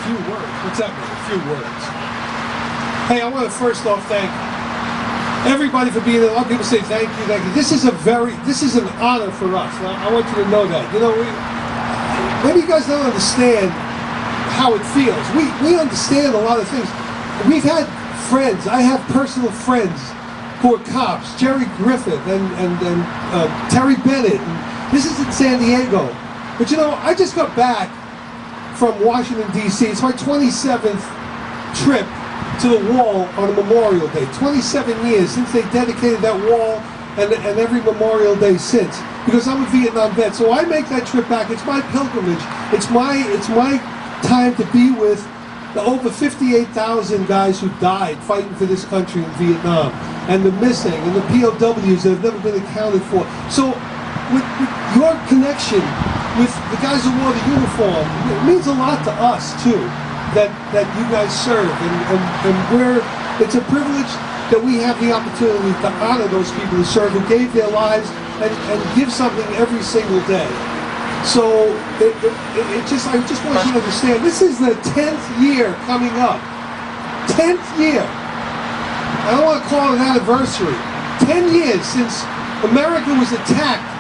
few words. What's that mean? A few words. Hey, I want to first off thank everybody for being there. A lot of people say thank you, thank you. This is an honor for us. I want you to know that. You know, maybe you guys don't understand how it feels. We understand a lot of things. We've had friends. I have personal friends who are cops. Jerry Griffith and Terry Bennett. And this is in San Diego. But you know, I just got back from Washington, D.C. It's my 27th trip to the wall on a Memorial Day. 27 years since they dedicated that wall, and every Memorial Day since. Because I'm a Vietnam vet, so I make that trip back. It's my pilgrimage. It's my time to be with the over 58,000 guys who died fighting for this country in Vietnam, and the missing, and the POWs that have never been accounted for. So, with your connection with the guys who wore the uniform, it means a lot to us too, that you guys serve, and it's a privilege that we have the opportunity to honor those people who serve, who gave their lives and give something every single day. So I just want you to understand, this is the 10th year coming up. 10th year. I don't want to call it an anniversary. 10 years since America was attacked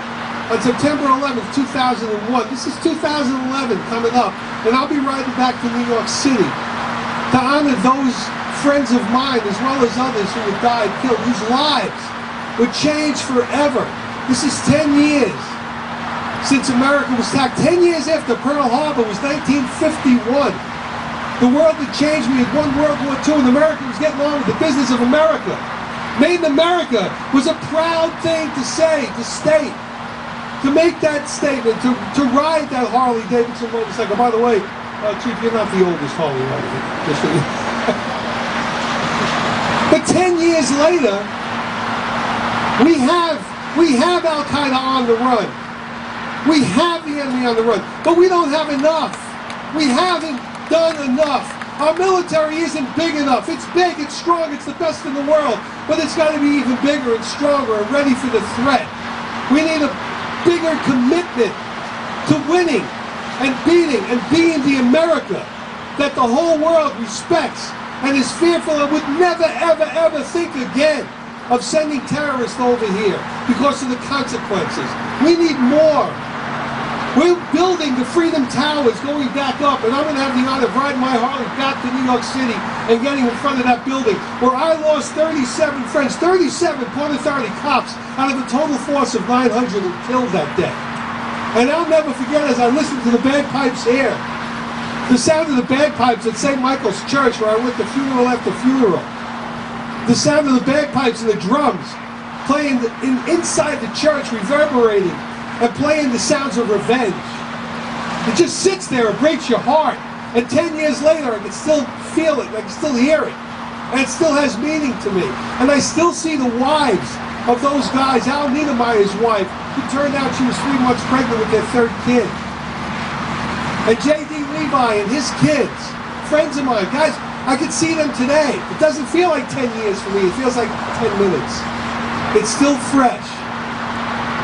on September 11th, 2001. This is 2011 coming up, and I'll be riding back to New York City to honor those friends of mine, as well as others who have died, killed, whose lives were changed forever. This is 10 years since America was attacked. 10 years after Pearl Harbor was 1951. The world had changed. We had won World War II, and America was getting on with the business of America. Made in America was a proud thing to say, to state, to make that statement, to ride that Harley-Davidson motorcycle. By the way, Chief, you're not the oldest Harley rider. Just so you But 10 years later, we have Al-Qaeda on the run. We have the enemy on the run, but we don't have enough. We haven't done enough. Our military isn't big enough. It's big, it's strong, it's the best in the world, but it's got to be even bigger and stronger and ready for the threat. We need a bigger commitment to winning and beating and being the America that the whole world respects and is fearful and would never, ever, ever think again of sending terrorists over here because of the consequences. We need more. We're building the Freedom Towers going back up, and I'm going to have the honor of riding my Harley back to New York City and getting in front of that building where I lost 37 friends, 37 Port Authority cops out of a total force of 900 who killed that day. And I'll never forget, as I listened to the bagpipes here, the sound of the bagpipes at St. Michael's Church where I went to funeral after funeral. The sound of the bagpipes and the drums playing inside the church, reverberating and playing the sounds of revenge. It just sits there and breaks your heart. And 10 years later, I can still feel it, I can still hear it. And it still has meaning to me. And I still see the wives of those guys. Al Niedermeyer's wife, who turned out she was 3 months pregnant with their 3rd kid. And J.D. Levi and his kids, friends of mine. Guys, I can see them today. It doesn't feel like 10 years for me. It feels like 10 minutes. It's still fresh.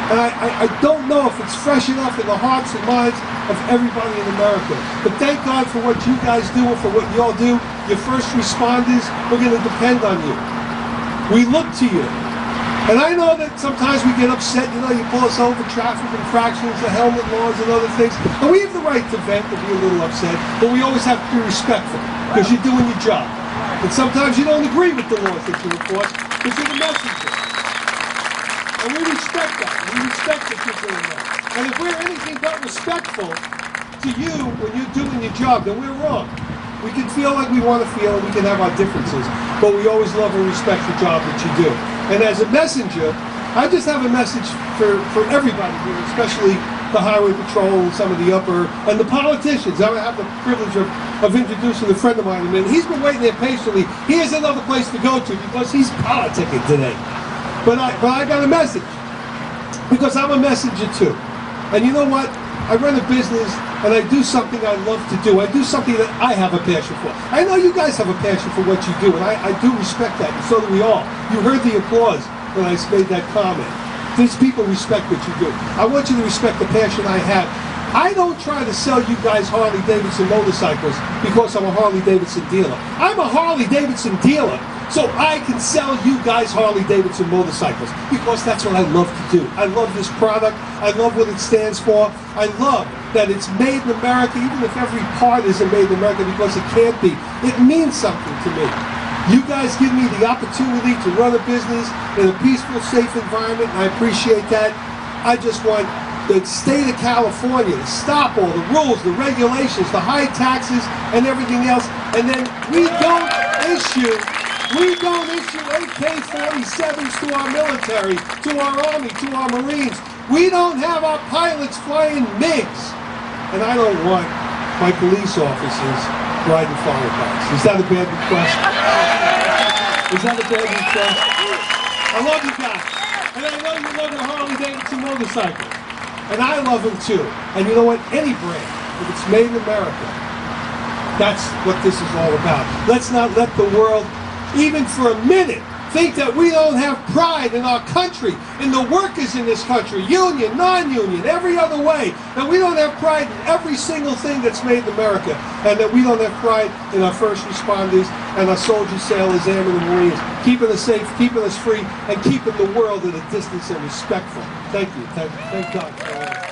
And I don't know if it's fresh enough in the hearts and minds of everybody in America. But thank God for what you guys do and for what you all do. Your first responders, we're going to depend on you. We look to you. And I know that sometimes we get upset, you know, you pull us over traffic infractions, the helmet laws and other things. And we have the right to vent and be a little upset, but we always have to be respectful because you're doing your job. And sometimes you don't agree with the laws that you enforce, but you're the messenger. And we respect that. We respect that you're doing that. And if we're anything but respectful to you when you're doing your job, then we're wrong. We can feel like we want to feel, and we can have our differences, but we always love and respect the job that you do. And as a messenger, I just have a message for everybody here, especially the Highway Patrol and some of the upper, and the politicians. I have the privilege of introducing a friend of mine in a minute. He's been waiting there patiently. He has another place to go to because he's politicking today. But I got a message, because I'm a messenger too. And you know what? I run a business, and I do something I love to do. I do something that I have a passion for. I know you guys have a passion for what you do, and I do respect that, and so do we all. You heard the applause when I made that comment. These people respect what you do. I want you to respect the passion I have I don't try to sell you guys Harley-Davidson motorcycles because I'm a Harley-Davidson dealer. I'm a Harley-Davidson dealer, so I can sell you guys Harley-Davidson motorcycles because that's what I love to do. I love this product. I love what it stands for. I love that it's made in America, even if every part isn't made in America, because it can't be. It means something to me. You guys give me the opportunity to run a business in a peaceful, safe environment, and I appreciate that. I just want the state of California to stop all the rules, the regulations, the high taxes, and everything else, and then we don't issue AK-47s to our military, to our Army, to our Marines. We don't have our pilots flying MiGs, and I don't want my police officers riding firefighters. Is that a bad request? Is that a bad request? I love you guys, and I know you love the Harley-Davidson motorcycle. And I love them too. And you know what? Any brand, if it's made in America, that's what this is all about. Let's not let the world, even for a minute, think that we don't have pride in our country, in the workers in this country, union, non-union, every other way. That we don't have pride in every single thing that's made in America. And that we don't have pride in our first responders and our soldiers, sailors, airmen, and Marines. Keeping us safe, keeping us free, and keeping the world at a distance and respectful. Thank you. Thank God for all.